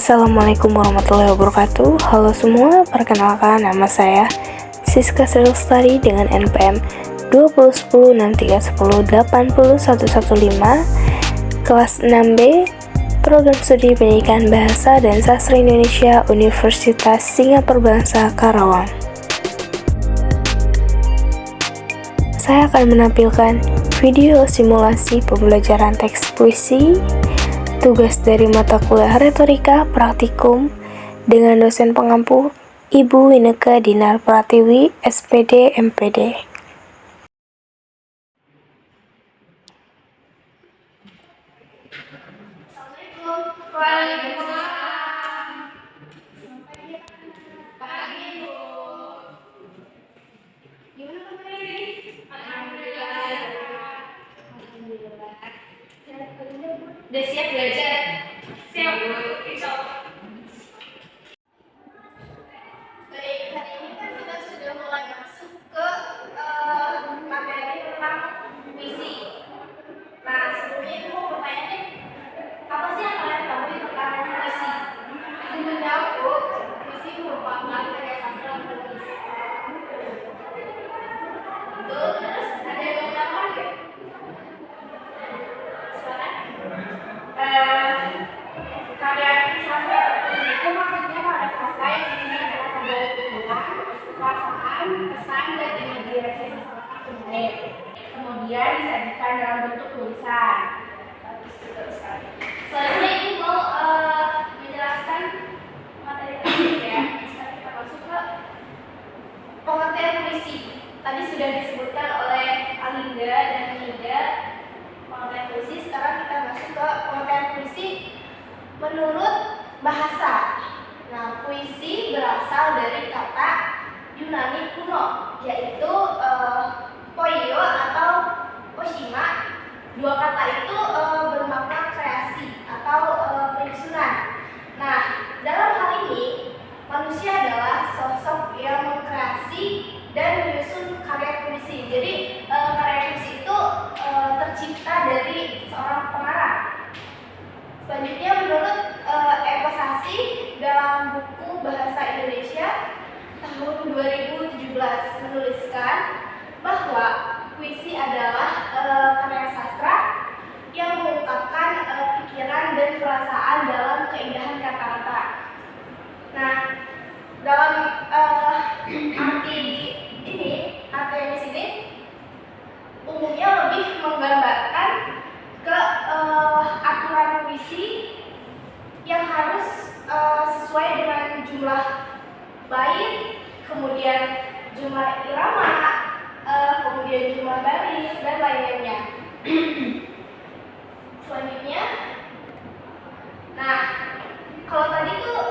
Assalamualaikum warahmatullahi wabarakatuh. Halo semua, perkenalkan nama saya Siska Lestari dengan NPM 2010631080115 kelas 6B Program Studi Pendidikan Bahasa dan Sastra Indonesia Universitas Singapura Bangsa Karawang. Saya akan menampilkan video simulasi pembelajaran teks puisi tugas dari mata kuliah retorika praktikum dengan dosen pengampu Ibu Wineke Dinar Pratiwi, SPD, MPD. Udah siap belajar? Siap, Bu. Insya Allah. Baik, hari ini kan kita sudah mulai masuk ke materi tentang puisi. Nah, sebelumnya itu mau bertanya nih, apa sih yang kalian tahu tentang puisi? Sebenarnya aku, puisi merupakan karya sastra tulis. Terus ada yang mau nambah nggak? Karya sastra itu maksudnya karya sastra yang isinya adalah segala pikiran, perasaan, pesan, dan imajinasi seseorang penulis. Kemudian disajikan dalam bentuk tulisan. Selanjutnya ibu mau menjelaskan materi tadi ya. Sekarang kita masuk ke pengertian puisi. Tadi sudah disebutkan oleh Alinda dan Nida pengertian puisi. Sekarang kita masuk ke pengertian puisi menurut bahasa. Nah, puisi berasal dari kata Yunani kuno, yaitu poio atau poshima. Dua kata itu bermakna kreasi atau penyusunan. Nah, dalam hal ini manusia adalah sosok yang mengkreasi dan menyusun karya puisi. Jadi karya puisi itu tercipta dari seorang pengarang. Selanjutnya menurut Ekosasi dalam buku Bahasa Indonesia tahun 2017 menuliskan bahwa puisi adalah karya sastra yang mengungkapkan pikiran dan perasaan dalam keindahan kata-kata. Nah, dalam arti yang di sini umumnya lebih menggambarkan ke aturan puisi yang harus sesuai dengan jumlah bait, kemudian jumlah irama, kemudian jumlah baris dan lain-lainnya. Selanjutnya, nah kalau tadi tuh,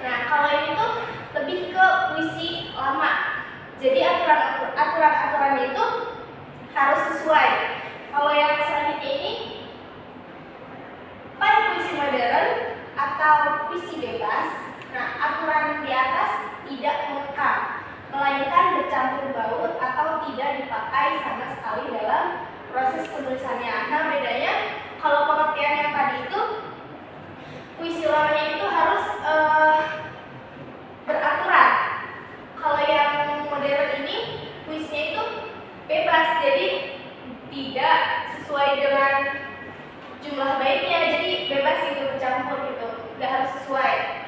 nah kalau ini tuh lebih ke puisi lama. Jadi aturan-aturannya itu harus sesuai. Kalau yang selanjutnya ini pada puisi modern atau puisi bebas, nah aturan di atas tidak mengekang, melainkan bercampur baur atau tidak dipakai sama sekali dalam proses penulisannya. Nah bedanya kalau pengertian yang tadi itu puisi lamanya itu harus beraturan. Kalau yang modern ini puisinya itu bebas, jadi tidak sesuai dengan jumlah baitnya, jadi bebas gitu, bercampur gitu, nggak harus sesuai.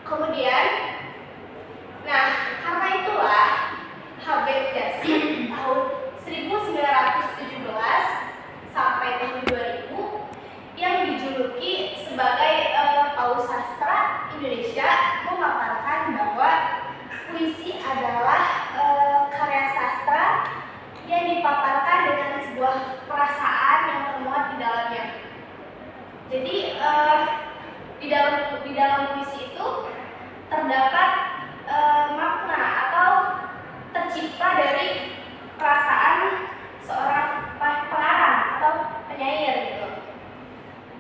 Kemudian, nah karena itulah Habib Gazi tahun 1917 sampai tahun 2000 yang dijuluki sebagai Paus Sastra Indonesia memaparkan bahwa puisi adalah karya sastra yang dipaparkan dengan sebuah perasaan yang termuat di dalamnya. Jadi di dalam puisi itu terdapat makna atau tercipta dari perasaan seorang pengarang atau penyair gitu.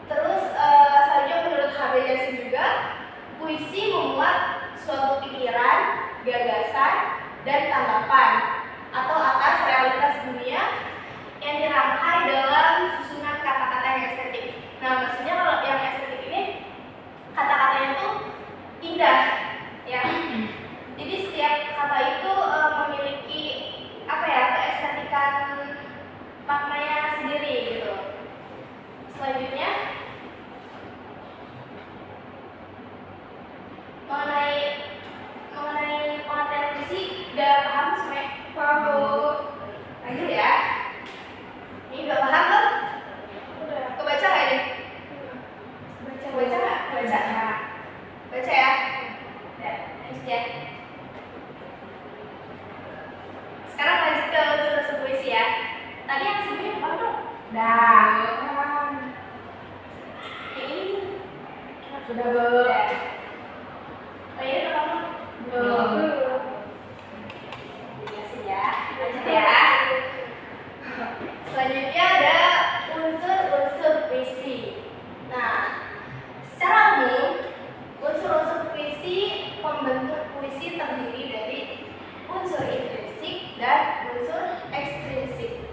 Terus selanjutnya menurut Habermas juga puisi memuat suatu pikiran, gagasan, dan tanggapan atau atas realitas dunia yang dirangkai dalam susunan kata-kata yang estetik. Nah, maksudnya kalau yang estetik ini Ya. Sekarang lanjut ke unsur puisi ya. Tadi yang sebelumnya apa dong? Ini Sudah belum? oh iya kamu Belum. Jelasin ya. Lanjut ya. Selanjutnya ada unsur-unsur puisi. Nah, secara umum unsur-unsur puisi pembentuk puisi terdiri dari unsur intrinsik dan unsur ekstrinsik.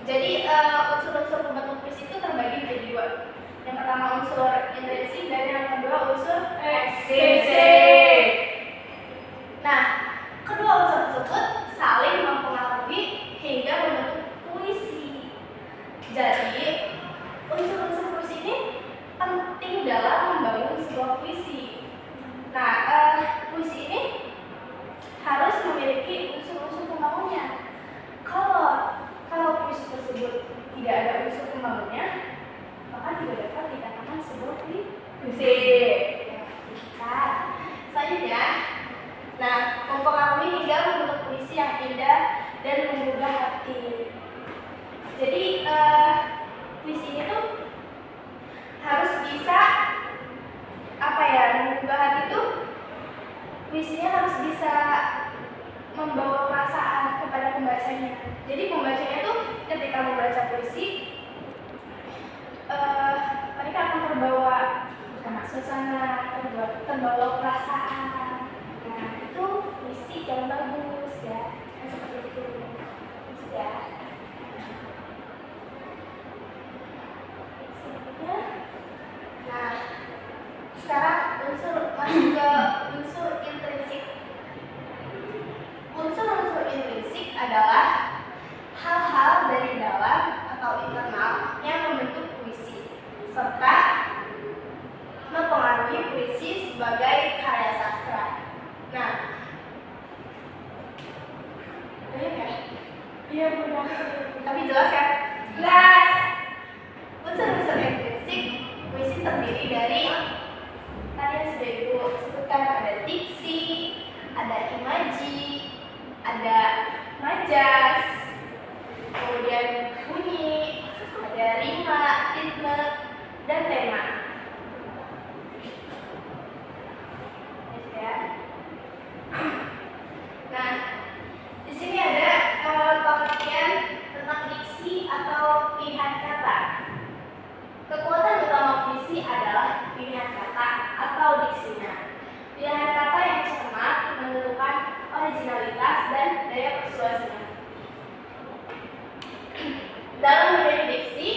Jadi unsur-unsur pembentuk puisi itu terbagi menjadi dua. Yang pertama unsur intrinsik dan yang kedua unsur ekstrinsik. Nah, kedua unsur tersebut saling mempengaruhi hingga membentuk puisi. Jadi, unsur-unsur puisi ini penting dalam membangun sebuah puisi. Nah, puisi ini harus memiliki unsur-unsur pembangunnya. Kalau puisi tersebut tidak ada unsur pembangunnya, maka tidak dapat dikatakan sebuah puisi. Nah, selanjutnya, mempengaruhi hingga membentuk puisi yang indah dan menggugah hati. Jadi puisi ini tuh harus bisa menggugah hati tuh. Puisinya harus bisa membawa perasaan kepada pembacanya. Jadi pembacanya tuh ketika membaca puisi mereka akan terbawa suasana, terbawa perasaan. Nah, itu puisi yang bagus ya. Seperti itu. Ya. Nah, sekarang masuk ke unsur intrinsik. Unsur-unsur intrinsik adalah hal-hal dari dalam atau internal yang membentuk puisi serta mempengaruhi puisi sebagai karya sastra. Nah, banyak ya? Iya benar. Tapi jelas kan? Jelas. Unsur-unsur intrinsik puisi terdiri dari tadi yang sudah ibu sebutkan, ada diksi, ada imaji, ada majas, kemudian bunyi, ada rima, ritme, dan tema. Ya. Nah, di sini ada pengertian tentang diksi atau pilihan kata. Kekuatan utama puisi adalah pilihan kata atau diksinya. Pilihan kata yang cermat menentukan originalitas dan daya persuasinya. Dalam memilih diksi,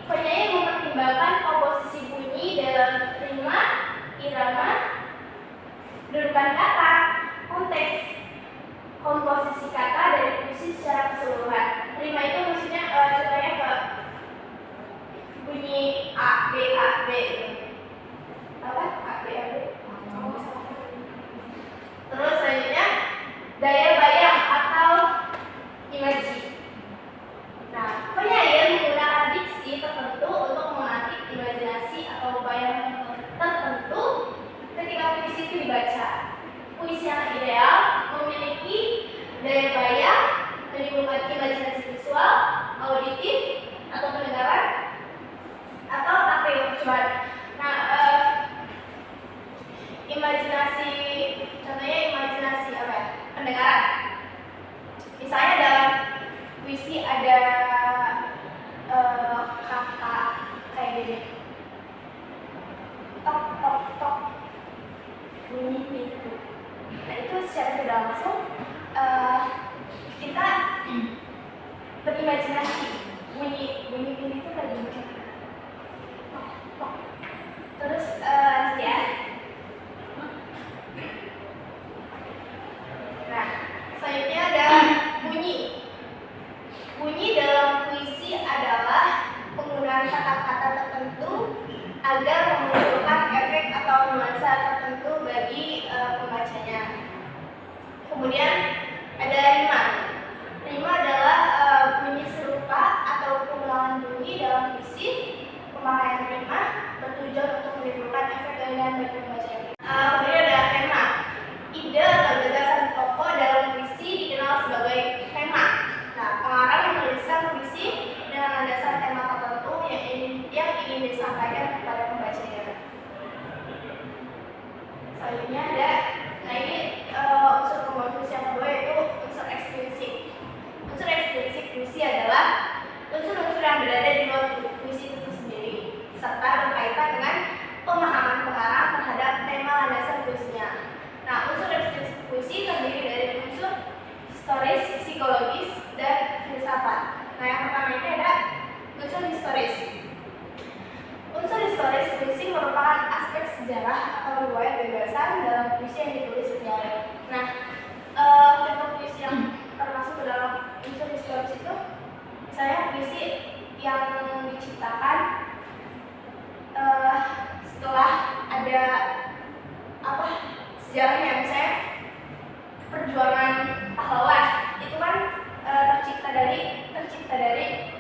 penyanyi mempertimbangkan komposisi bunyi dalam rima, irama, kedudukan kata, konteks, komposisi kata dari puisi secara keseluruhan. Rima itu maksudnya contohnya ke bunyi A, B, apa? A, B. Terus selanjutnya daya bayang atau imaji. Nah, penyair menggunakan diksi tertentu untuk menarik imajinasi atau bayang tertentu ketika puisi itu dibaca. Puisi yang ideal memiliki daya bayang, menimbulkan imajinasi visual, auditif, atau pendengaran, atau taktil. Nah, imajinasi, contohnya imajinasi apa ya? Pendengaran. Misalnya dalam puisi ada kata kayak gini, tok tok tok, bunyi pintu. Nah, itu secara tidak langsung kita berimajinasi bunyi pintu itu kayak gini. Terus ya. Nah, selanjutnya ada bunyi. Bunyi dalam puisi adalah penggunaan kata-kata tertentu agar memunculkan efek atau nuansa tertentu bagi pembacanya. Kemudian ada rima. Rima adalah bunyi serupa atau pengulangan bunyi dalam puisi selanjutnya ada, nah ini unsur pembawa puisi yang kedua yaitu unsur ekstrinsik. Unsur ekstrinsik puisi adalah unsur-unsur yang berada di luar puisi itu sendiri serta berkaitan dengan pemahaman pengarang terhadap tema landasan puisinya. Nah, unsur ekstrinsik puisi terdiri dari unsur historis, psikologis, dan filsafat. Nah, yang pertama ini ada unsur historis. Unsur historis puisi merupakan aspek sejarah atau riwayat gagasan dalam puisi yang ditulis penyair. Nah, contoh puisi yang termasuk ke dalam unsur historis itu, misalnya puisi yang diciptakan setelah ada sejarahnya, misalnya perjuangan pahlawan itu kan tercipta dari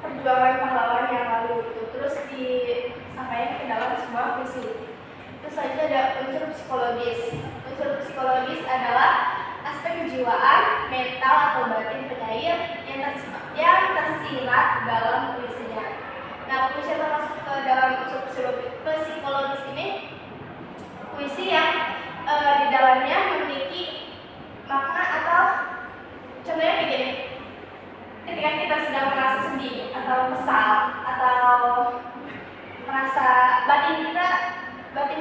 perjuangan pahlawan yang lalu gitu, terus disampaikan ke dalam sebuah puisi. Terus selanjutnya ada unsur psikologis. Unsur psikologis adalah aspek kejiwaan, mental atau batin penyair yang tersirat dalam puisinya. Nah, puisi yang termasuk ke dalam unsur psikologis ini puisi yang di dalamnya memiliki makna, atau contohnya begini, ketika kita sedang merasa sedih atau kesal atau merasa batin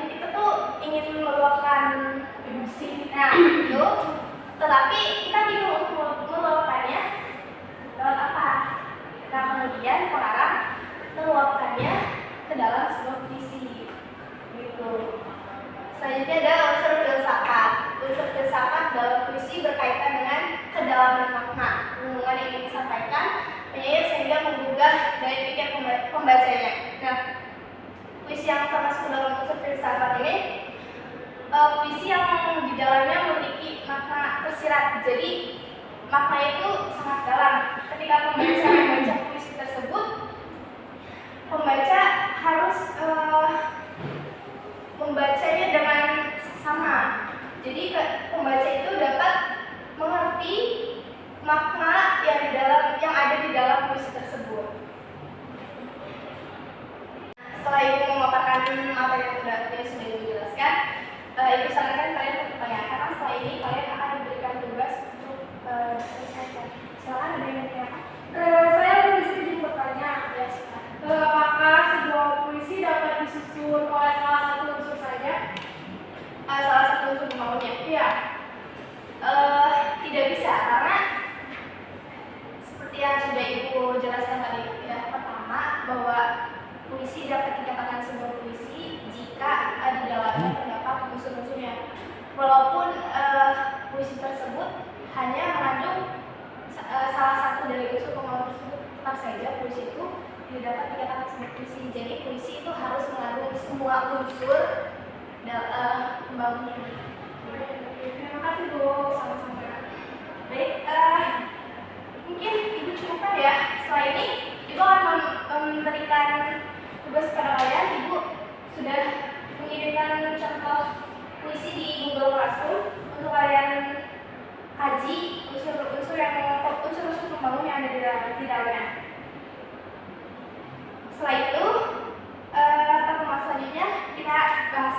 kita tuh ingin meluapkan emosi, nah itu, tetapi kita bingung untuk meluapkannya lewat apa. Nah, kemudian pengarang meluapkannya ke dalam sebuah puisi gitu. Selanjutnya ada unsur filsafat. Unsur filsafat dalam puisi berkaitan dengan kedalaman makna, hubungan yang ingin disampaikan penyair sehingga menggugah daya pikir pembacanya. Nah, puisi yang termasuk dalam unsur filsafat ini puisi yang di dalamnya memiliki makna tersirat. Jadi makna itu sangat dalam. Ketika pembaca membaca puisi tersebut, pembaca harus membacanya dengan seksama. Jadi pembaca itu dapat mengerti makna yang ada di dalam puisi tersebut. Setelah ibu memaparkan materi yang sudah ibu jelaskan, ibu sarankan kalian bertanya, karena setelah ini kalian akan diberikan tugas untuk selesaikan. Silakan, ada yang bertanya? Saya bisa izin bertanya. Ya, silakan. Apakah sebuah puisi dapat disusun oleh salah satu unsur saja? Salah satu unsur pembangunnya? Iya. Tidak bisa, karena seperti yang sudah ibu jelaskan tadi ya, pertama bahwa puisi dapat dikatakan sebuah puisi jika di dalamnya terdapat unsur-unsurnya. Walaupun puisi tersebut hanya mengandung salah satu dari unsur pembangun tersebut, tetap saja puisi itu tidak dapat dikatakan sebuah puisi. Jadi puisi itu harus mengandung semua unsur pembangunnya. Terima kasih Bu. Sama-sama. Baik, mungkin ibu cukupkan ya. Setelah ini ibu akan memberikan tugas kepada kalian. Ibu sudah mengirimkan contoh puisi di Google Classroom untuk kalian kaji unsur-unsur pembangun yang ada di dalamnya. Setelah itu, pertemuan selanjutnya kita bahas